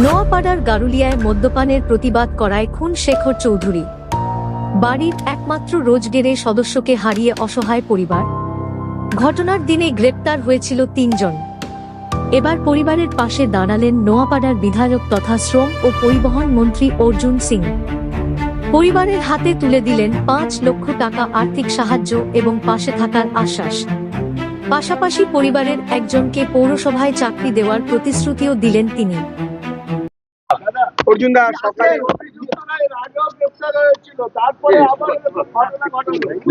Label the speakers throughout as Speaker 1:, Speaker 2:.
Speaker 1: নোয়াপাড়ার গারুলিয়ায় মদ্যপানের প্রতিবাদ করায় খুন শেখর চৌধুরী। বাড়ির একমাত্র রোজগেরে সদস্যকে হারিয়ে অসহায় পরিবার। ঘটনার দিনে গ্রেপ্তার হয়েছিল ৩ জন। এবার পরিবারের পাশে দাঁড়ালেন নোয়াপাড়ার বিধায়ক তথা শ্রম ও পরিবহন মন্ত্রী অর্জুন সিং। পরিবারের হাতে তুলে দিলেন ৫ লক্ষ টাকা আর্থিক সাহায্য এবং পাশে থাকার আশ্বাস। পাশাপাশি পরিবারের একজনকে পৌরসভায় চাকরি দেওয়ার প্রতিশ্রুতিও দিলেন তিনি।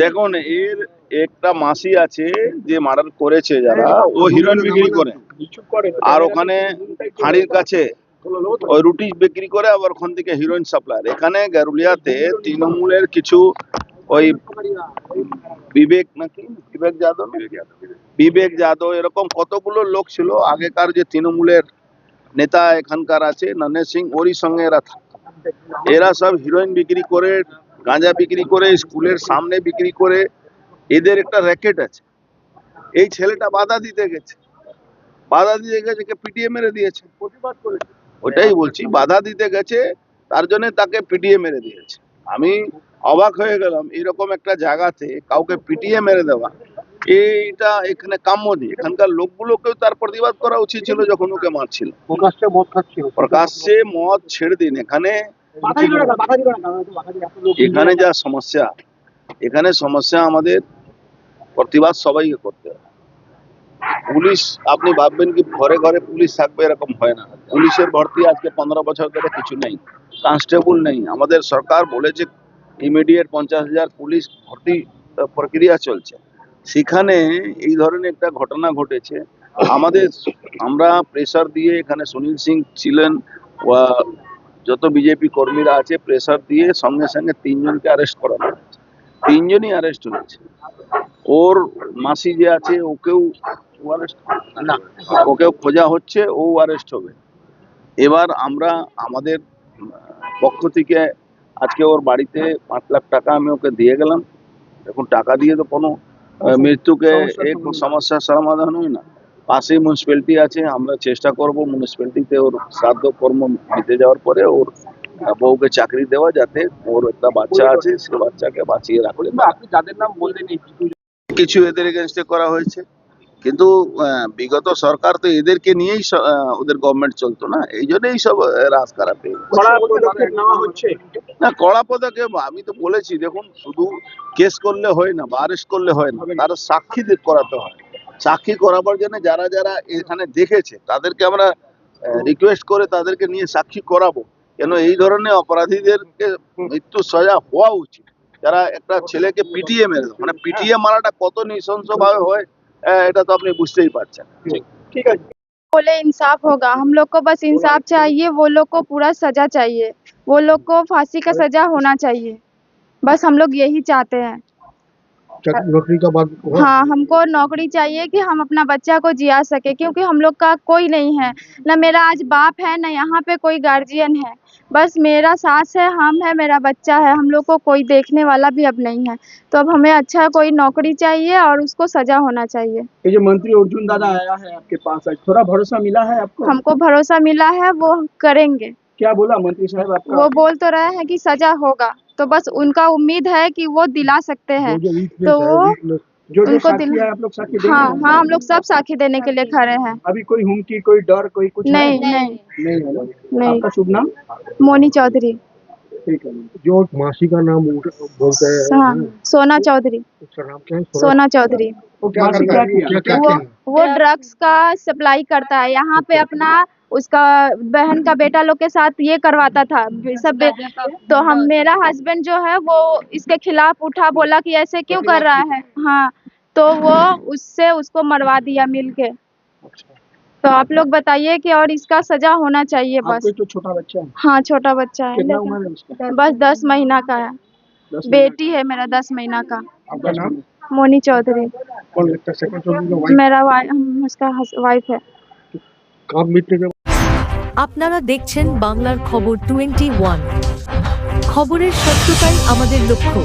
Speaker 2: দেখুন, এর একটা মাসি আছে যে মার্ডার করেছে, যারা ও হিরোইন বিক্রি করে আর ওখানে হাঁড়ির কাছে ওই রুটি বিক্রি করে, আবার ওখান থেকে হিরোইন সাপ্লায়ার। এখানে গারুলিয়াতে তৃণমূলের কিছু ওই বিবেক যাদব এরকম কতগুলো লোক ছিল আগেকার, যে তৃণমূলের নেতা এখানকার আছে নন্হে সিং, ওরই সঙ্গে এরা থাকতো। এরা সব হিরোইন বিক্রি করে, গাঁজা বিক্রি করে, স্কুলের সামনে বিক্রি করে, এদের একটা র্যাকেট আছে। এই ছেলেটা বাধা দিতে গেছে, পিটিয়ে মেরে দিয়েছে। প্রতিবাদ করেছে, ওইটাই বলছি, বাধা দিতে গেছে, তার জন্য তাকে পিটিয়ে মেরে দিয়েছে। আমি অবাক হয়ে গেলাম, এরকম একটা জায়গাতে কাউকে পিটিয়ে মেরে দেওয়া, এইটা এখানে কাম্য নেই। এখানকার লোকগুলোকেও তার প্রতিবাদ করা উচিত ছিল যখন ওকে মারছিল। প্রকাশ্যে মদ ছেড়ে দিন। এখানে যা সমস্যা, এখানে সমস্যা আমাদের প্রতিবাদ সবাইকে করতে হবে। পুলিশ, আপনি ভাববেন কি ঘরে ঘরে পুলিশ থাকবে, এরকম হয় না। পুলিশের ভর্তি আজকে 15 বছর ধরে কিছু নেই, কনস্টেবল নেই। আমাদের সরকার বলেছে ইমিডিয়েট 50,000 পুলিশ ভর্তি প্রক্রিয়া চলছে। সেখানে এই ধরনের একটা ঘটনা ঘটেছে। আমরা প্রেসার দিয়ে, এখানে সুনীল সিং ছিলেন, যত বিজেপি কর্মীরা আছে, প্রেসার দিয়ে সঙ্গে সঙ্গে 3 জনকে অ্যারেস্ট করানো হয়েছে। 3 জনই অ্যারেস্ট হয়েছে। ওর মাসি যে আছে ওকেও খোঁজা হচ্ছে, ও অ্যারেস্ট হবে। এবার আমরা আমাদের পক্ষ থেকে আজকে ওর বাড়িতে 5 লাখ টাকা আমি ওকে দিয়ে গেলাম। এখন টাকা দিয়ে তো কোনো মৃত্যুকে এক সমস্যার সমাধান হয় না। পাশেই মিউনিসিপ্যালিটি আছে, আমরা চেষ্টা করব মিউনিসিপ্যালিটিতে ওর শ্রাদ্ধ কর্ম দিতে যাওয়ার পরে ওর বউকে চাকরি দেওয়া, যাতে ওর একটা বাচ্চা আছে, সে বাচ্চাকে বাঁচিয়ে রাখলে।
Speaker 3: আপনি যাদের নাম বললেন,
Speaker 2: কিছু এদের এগেনস্টে করা হয়েছে, কিন্তু বিগত সরকার তো এদেরকে নিয়েই ওদের গভর্নমেন্ট চলতো না, এই জন্যই সব রাজ খারাপ না। কড়া পদক্ষেপ আমি তো বলেছি, দেখুন, শুধু কেস করলে হয় না বা অ্যারেস্ট করলে হয় না, তার সাক্ষী করাতে হয়। সাক্ষী করাবার জন্য যারা যারা এখানে দেখেছে তাদেরকে আমরা রিকোয়েস্ট করে তাদেরকে নিয়ে সাক্ষী করাবো, কেন এই ধরনের অপরাধীদেরকে মৃত্যু সাজা হওয়া উচিত। যারা একটা ছেলেকে পিটিয়ে মেরে, মানে পিটিয়ে মারাটা কত নৃশংস ভাবে হয়, এটা তো আপনি বুঝতেই পারছেন।
Speaker 3: ঠিক আছে।
Speaker 4: बोले इंसाफ होगा, हम लोग को बस इंसाफ चाहिए, वो लोग को पूरा सजा चाहिए, वो लोग को फांसी का सजा होना चाहिए, बस हम लोग यही चाहते हैं।
Speaker 3: नौकरी का बात,
Speaker 4: हाँ, हमको नौकरी चाहिए कि हम अपना बच्चा को जिया सके, क्योंकि हम लोग का कोई नहीं है, ना मेरा आज बाप है, ना यहाँ पे कोई गार्जियन है, बस मेरा सास है, हम है, मेरा बच्चा है, हम लोग को कोई देखने वाला भी अब नहीं है। तो अब हमें अच्छा कोई नौकरी चाहिए और उसको सजा होना चाहिए।
Speaker 3: ये जो मंत्री अर्जुन दादा आया है आपके पास, आज थोड़ा भरोसा मिला है आपको?
Speaker 4: हमको भरोसा मिला है, वो करेंगे।
Speaker 3: क्या बोला मंत्री साहब आपका?
Speaker 4: वो बोल तो रहे हैं कि सजा होगा, तो बस उनका उम्मीद है कि वो दिला सकते हैं। तो वो
Speaker 3: जो
Speaker 4: उनको
Speaker 3: साक्षी है, आप लोग साक्षी देंगे?
Speaker 4: हाँ, हम लोग सब साक्षी देने के लिए खड़े हैं।
Speaker 3: अभी कोई हुमकी, कोई डर, कोई कुछ
Speaker 4: नहीं
Speaker 3: है?
Speaker 4: नहीं
Speaker 3: नहीं है ना?
Speaker 4: नहीं।
Speaker 3: आपका शुभ नाम?
Speaker 4: मोनी चौधरी।
Speaker 3: ठीक है। जो मासी का नाम बोलते हैं,
Speaker 4: हाँ, सोना चौधरी।
Speaker 3: उसका नाम क्या है?
Speaker 4: सोना चौधरी।
Speaker 3: वो क्या करता है?
Speaker 4: वो ड्रग्स का सप्लाई करता है यहाँ पे, अपना उसका बहन का बेटा लोग के साथ ये करवाता था सब। तो मेरा हस्बैंड जो है वो इसके खिलाफ उठा, बोला कि ऐसे क्यों कर रहा है। हाँ, तो वो उससे उसको मरवा दिया मिलके। तो आप लोग बताइए कि और इसका सजा होना चाहिए बस।
Speaker 3: तो छोटा बच्चा है?
Speaker 4: हाँ, छोटा बच्चा है,
Speaker 3: कितना उम्र है उसका?
Speaker 4: बस 10 महीना का है। बेटी है मेरा 10 महीना का।
Speaker 3: आपका नाम?
Speaker 4: मोनी चौधरी।
Speaker 3: कौन लगता है? सेकंड
Speaker 4: मेरा उसका वाइफ है।
Speaker 3: काम मिटने के
Speaker 1: আপনারা দেখছেন বাংলার খবর 21। খবরের সত্যতাই আমাদের লক্ষ্য।